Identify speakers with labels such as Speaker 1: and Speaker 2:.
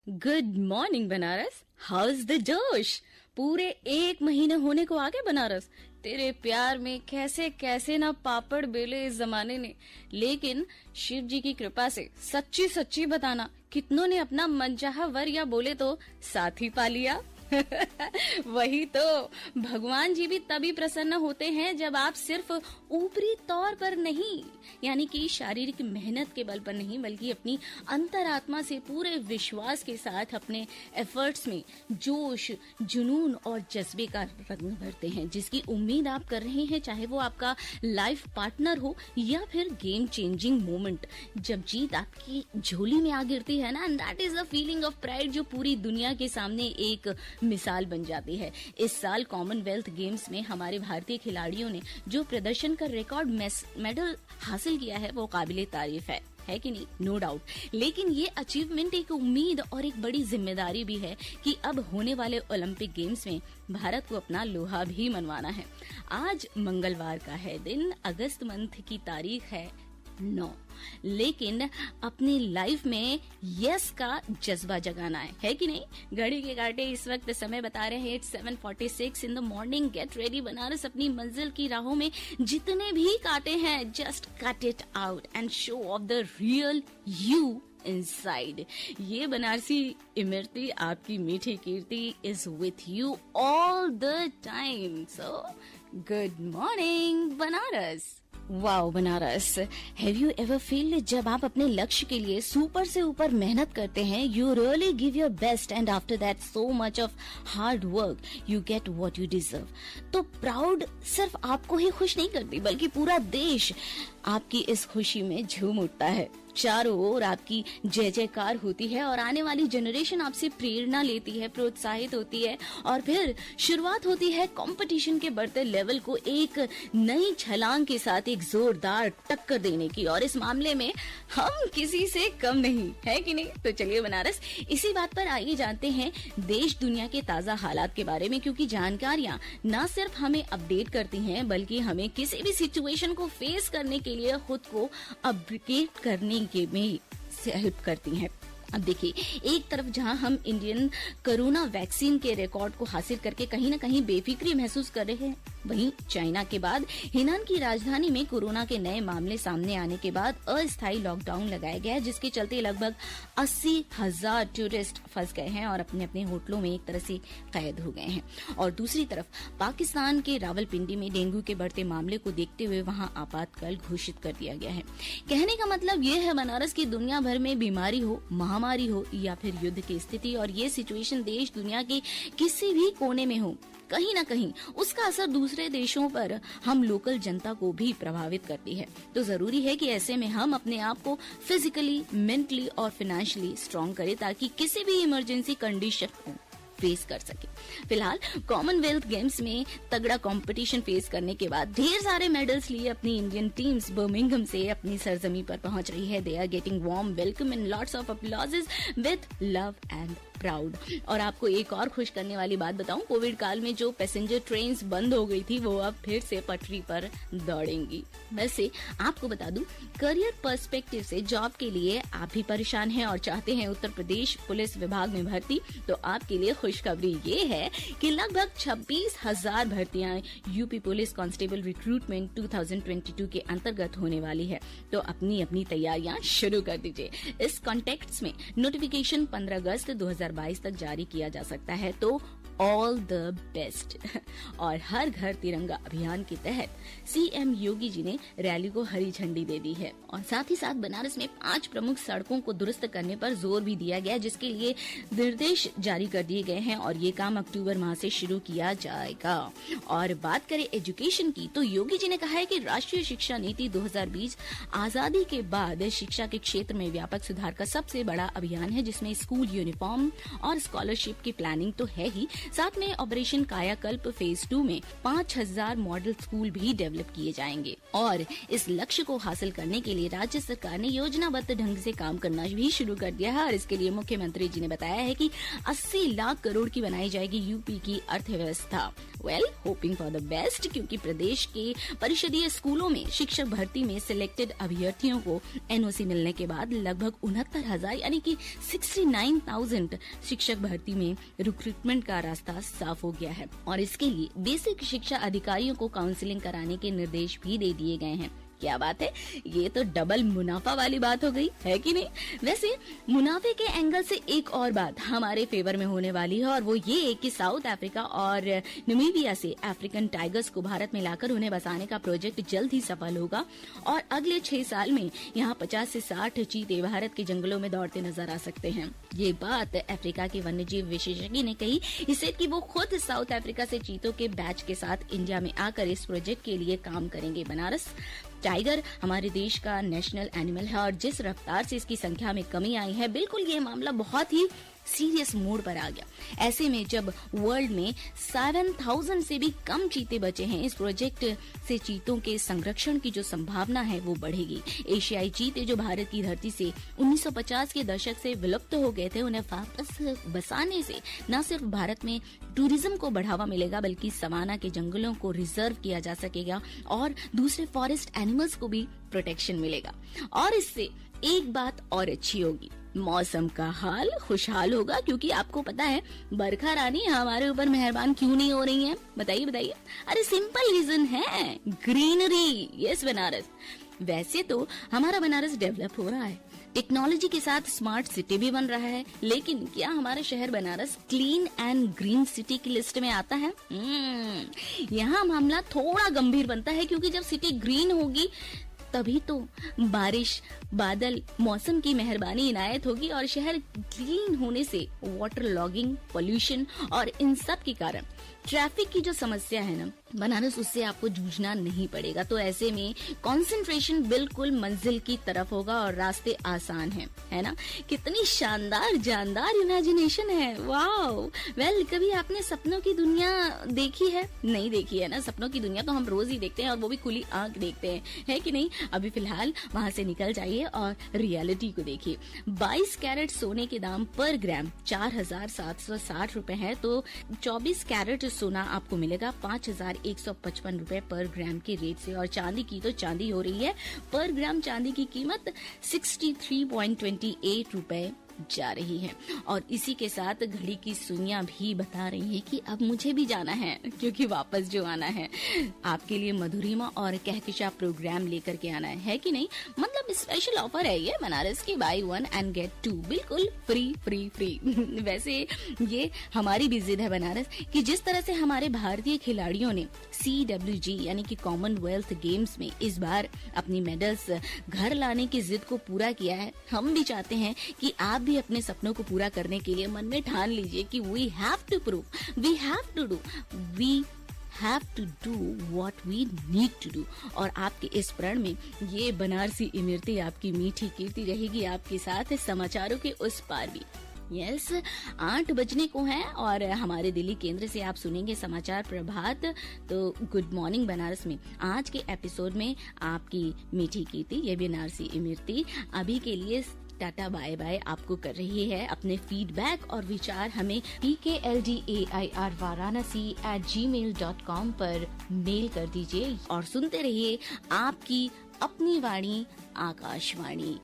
Speaker 1: Good morning Banaras, house the जोश। पूरे 1 महीने होने को आगे बनारस, तेरे प्यार में कैसे कैसे ना पापड़ बेले इस जमाने ने। लेकिन शिव जी की कृपा से सच्ची सच्ची बताना, कितनों ने अपना मनचाहा वर या बोले तो साथी पा लिया। वही तो, भगवान जी भी तभी प्रसन्न होते हैं जब आप सिर्फ ऊपरी तौर पर नहीं, यानी कि शारीरिक मेहनत के बल पर नहीं, बल्कि अपनी अंतरात्मा से पूरे विश्वास के साथ अपने एफर्ट्स में जोश, जुनून और जज्बे का रंग भरते हैं। जिसकी उम्मीद आप कर रहे हैं, चाहे वो आपका लाइफ पार्टनर हो या फिर गेम चेंजिंग मोमेंट, जब जीत आपकी झोली में आ गिरती है ना, that is a feeling of pride जो पूरी दुनिया के सामने एक मिसाल बन जाती है। इस साल कॉमनवेल्थ गेम्स में हमारे भारतीय खिलाड़ियों ने जो प्रदर्शन कर रिकॉर्ड मेडल हासिल किया है वो काबिले तारीफ है कि नहीं? No doubt. लेकिन ये अचीवमेंट एक उम्मीद और एक बड़ी जिम्मेदारी भी है कि अब होने वाले ओलंपिक गेम्स में भारत को अपना लोहा भी मनवाना है। आज मंगलवार का है दिन, अगस्त मंथ की तारीख है 9, लेकिन अपनी लाइफ में यस का जज्बा जगाना है कि नहीं? घड़ी के कांटे इस वक्त समय बता रहे हैं 7:46 in the morning. Get ready Banaras, अपनी मंजिल की राहों में जितने भी कांटे हैं, just cut it out and show off the real you inside. ये बनारसी इमरती, आपकी मीठी कीर्ति is with you all the time. So good morning Banaras. Wow Banaras, have you ever feel जब आप अपने लक्ष्य के लिए सुपर से ऊपर मेहनत करते हैं, you really give your best and after that so much of hard work you get what you deserve. तो प्राउड सिर्फ आपको ही खुश नहीं करती, बल्कि पूरा देश आपकी इस खुशी में झूम उठता है। चारों ओर आपकी जय जयकार होती है और आने वाली जनरेशन आपसे प्रेरणा लेती है, प्रोत्साहित होती है, और फिर शुरुआत होती है कंपटीशन के बढ़ते लेवल को एक नई छलांग के साथ एक जोरदार टक्कर देने की। और इस मामले में हम किसी से कम नहीं, है कि नहीं? तो चलिए बनारस, इसी बात पर आइए जानते हैं देश दुनिया के ताजा हालात के बारे में, क्योंकि जानकारियां न सिर्फ हमें अपडेट करती हैं, बल्कि हमें किसी भी सिचुएशन को फेस करने के लिए खुद को अपग्रेड करने के में हेल्प करती हैं। अब देखिए, एक तरफ जहां हम इंडियन कोरोना वैक्सीन के रिकॉर्ड को हासिल करके कहीं न कहीं बेफिक्री महसूस कर रहे हैं, वहीं चाइना के बाद हिनान की राजधानी में कोरोना के नए मामले सामने आने के बाद अस्थायी लॉकडाउन लगाया गया है, जिसके चलते लगभग 80,000 टूरिस्ट फंस गए हैं और अपने अपने होटलों में एक तरह से कैद हो गए हैं। और दूसरी तरफ पाकिस्तान के रावलपिंडी में डेंगू के बढ़ते मामले को देखते हुए वहां आपातकाल घोषित कर दिया गया है। कहने का मतलब ये है बनारस की दुनिया भर में बीमारी हो, महामारी हो या फिर युद्ध की स्थिति, और ये सिचुएशन देश दुनिया के किसी भी कोने में हो, कहीं ना कहीं उसका असर दूसरे देशों पर हम लोकल जनता को भी प्रभावित करती है। तो जरूरी है कि ऐसे में हम अपने आप को फिजिकली, मेंटली और फाइनेंशियली स्ट्रॉन्ग करें, ताकि किसी भी इमरजेंसी कंडीशन को फेस कर सके। फिलहाल कॉमनवेल्थ गेम्स में तगड़ा कंपटीशन फेस करने के बाद ढेर सारे मेडल्स लिए अपनी इंडियन टीम्स बर्मिंघम से अपनी सरजमी पर पहुंच रही है। They are getting warm welcome and lots of applauses with love and proud. और आपको एक और खुश करने वाली बात बताऊं, कोविड काल में जो पैसेंजर ट्रेन्स बंद हो गई थी, वो अब फिर से पटरी पर दौड़ेंगी। वैसे आपको बता दूं, करियर पर्सपेक्टिव से जॉब के लिए आप भी परेशान हैं और चाहते हैं उत्तर प्रदेश पुलिस विभाग में भर्ती, तो आपके लिए खुशखबरी ये है कि लगभग 26,000 भर्तियां यूपी पुलिस कांस्टेबल रिक्रूटमेंट 2022 के अंतर्गत होने वाली है। तो अपनी अपनी तैयारियां शुरू कर दीजिए। इस कॉन्टेक्स्ट में नोटिफिकेशन 15 अगस्त 2022 तक जारी किया जा सकता है। तो ऑल द बेस्ट। और हर घर तिरंगा अभियान के तहत सीएम योगी जी ने रैली को हरी झंडी दे दी है, और साथ ही साथ बनारस में 5 प्रमुख सड़कों को दुरुस्त करने पर जोर भी दिया गया, जिसके लिए निर्देश जारी कर दिए गए हैं और ये काम अक्टूबर माह से शुरू किया जाएगा। और बात करें एजुकेशन की, तो योगी जी ने कहा है कि राष्ट्रीय शिक्षा नीति 2020 आजादी के बाद शिक्षा के क्षेत्र में व्यापक सुधार का सबसे बड़ा अभियान है, जिसमें स्कूल यूनिफॉर्म और स्कॉलरशिप की प्लानिंग तो है ही, साथ में ऑपरेशन कायाकल्प फेज 2 में 5,000 मॉडल स्कूल भी डेवलप किए जाएंगे। और इस लक्ष्य को हासिल करने के लिए राज्य सरकार ने योजनाबद्ध ढंग से काम करना भी शुरू कर दिया है और इसके लिए मुख्यमंत्री जी ने बताया है कि 80 लाख करोड़ की बनाई जाएगी यूपी की अर्थव्यवस्था। होपिंग फॉर द बेस्ट, क्योंकि प्रदेश के परिषदीय स्कूलों में शिक्षक भर्ती में सिलेक्टेड अभ्यर्थियों को एनओसी मिलने के बाद लगभग 69,000 यानी कि 69,000 शिक्षक भर्ती में रिक्रूटमेंट का रास्ता साफ हो गया है और इसके लिए बेसिक शिक्षा अधिकारियों को काउंसलिंग कराने के निर्देश भी दे दिए गए हैं। क्या बात है, ये तो डबल मुनाफा वाली बात हो गई है कि नहीं। वैसे मुनाफे के एंगल से एक और बात हमारे फेवर में होने वाली है और वो ये कि साउथ अफ्रीका और नामीबिया से अफ्रीकन टाइगर्स को भारत में लाकर उन्हें बसाने का प्रोजेक्ट जल्द ही सफल होगा और अगले 6 साल में यहाँ 50 से 60 चीते भारत के जंगलों में दौड़ते नजर आ सकते हैं। ये बात अफ्रीका के वन्यजीव विशेषज्ञ ने कही, इससे कि वो खुद साउथ अफ्रीका से चीतों के बैच के साथ इंडिया में आकर इस प्रोजेक्ट के लिए काम करेंगे। बनारस टाइगर हमारे देश का नेशनल एनिमल है और जिस रफ्तार से इसकी संख्या में कमी आई है, बिल्कुल ये मामला बहुत ही सीरियस मोड पर आ गया। ऐसे में जब वर्ल्ड में 7,000 से भी कम चीते बचे हैं, इस प्रोजेक्ट से चीतों के संरक्षण की जो संभावना है वो बढ़ेगी। एशियाई चीते जो भारत की धरती से 1950 के दशक से विलुप्त हो गए थे, उन्हें वापस बसाने से न सिर्फ भारत में टूरिज्म को बढ़ावा मिलेगा बल्कि सवाना के जंगलों को रिजर्व किया जा सकेगा और दूसरे फॉरेस्ट एनिमल्स को भी प्रोटेक्शन मिलेगा। और इससे एक बात और अच्छी होगी, मौसम का हाल खुशहाल होगा, क्योंकि आपको पता है बरखा रानी हमारे ऊपर मेहरबान क्यों नहीं हो रही है? बताइए बताइए। अरे सिंपल रीजन है, ग्रीनरी। यस बनारस। वैसे तो हमारा बनारस डेवलप हो रहा है, टेक्नोलॉजी के साथ स्मार्ट सिटी भी बन रहा है, लेकिन क्या हमारा शहर Banaras clean and green city की लिस्ट में आता है? यहाँ मामला थोड़ा गंभीर बनता है, क्योंकि जब सिटी ग्रीन होगी तभी तो बारिश, बादल, मौसम की मेहरबानी इनायत होगी और शहर क्लीन होने से वाटर लॉगिंग, पोल्यूशन और इन सब के कारण ट्रैफिक की जो समस्या है ना बनारस, उससे आपको जूझना नहीं पड़ेगा। तो ऐसे में कंसंट्रेशन बिल्कुल मंजिल की तरफ होगा और रास्ते आसान हैं, है ना। कितनी शानदार जानदार इमेजिनेशन है, वाओ। कभी आपने सपनों की दुनिया देखी है? नहीं देखी है ना। सपनों की दुनिया तो हम रोज ही देखते हैं और वो भी खुली आंख देखते हैं, है कि नहीं। अभी फिलहाल वहाँ से निकल जाइए और रियलिटी को देखिए। 22 कैरेट सोने के दाम पर ग्राम 4,760 रुपए है, तो 24 कैरेट सोना आपको मिलेगा 5,155 रुपए पर ग्राम के रेट से। और चांदी की तो चांदी हो रही है, पर ग्राम चांदी की कीमत 63.28 रुपए जा रही है। और इसी के साथ घड़ी की सुइयां भी बता रही है कि अब मुझे भी जाना है, क्योंकि वापस जो आना है आपके लिए मधुरिमा और कहकशा प्रोग्राम लेकर के आना है कि नहीं। मतलब स्पेशल ऑफर है ये बनारस की, बाय 1 एंड गेट 2 बिल्कुल फ्री फ्री फ्री। वैसे ये हमारी भी जिद है बनारस कि जिस तरह से हमारे भारतीय खिलाड़ियों ने CWG यानी कि कॉमनवेल्थ गेम्स में इस बार अपनी मेडल्स घर लाने की जिद को पूरा किया है, हम भी चाहते हैं कि आप भी अपने सपनों को पूरा करने के लिए मन में ठान लीजिए कि we have to prove, we have to do, we have to do what we need to do. और आपके इस प्रण में ये बनारसी इमरती आपकी मीठी कीर्ति रहेगी आपके साथ समाचारों के उस पार भी। यस 8 बजने को है और हमारे दिल्ली केंद्र से आप सुनेंगे समाचार प्रभात। तो गुड मॉर्निंग बनारस में आज के एपिसोड में आपकी मीठी कीर्ति ये बनारसी इमरती अभी के लिए टाटा बाय बाय आपको कर रही है। अपने फीडबैक और विचार हमें pkldair@varanasi@gmail.com पर मेल कर दीजिए और सुनते रहिए आपकी अपनी वाणी आकाशवाणी।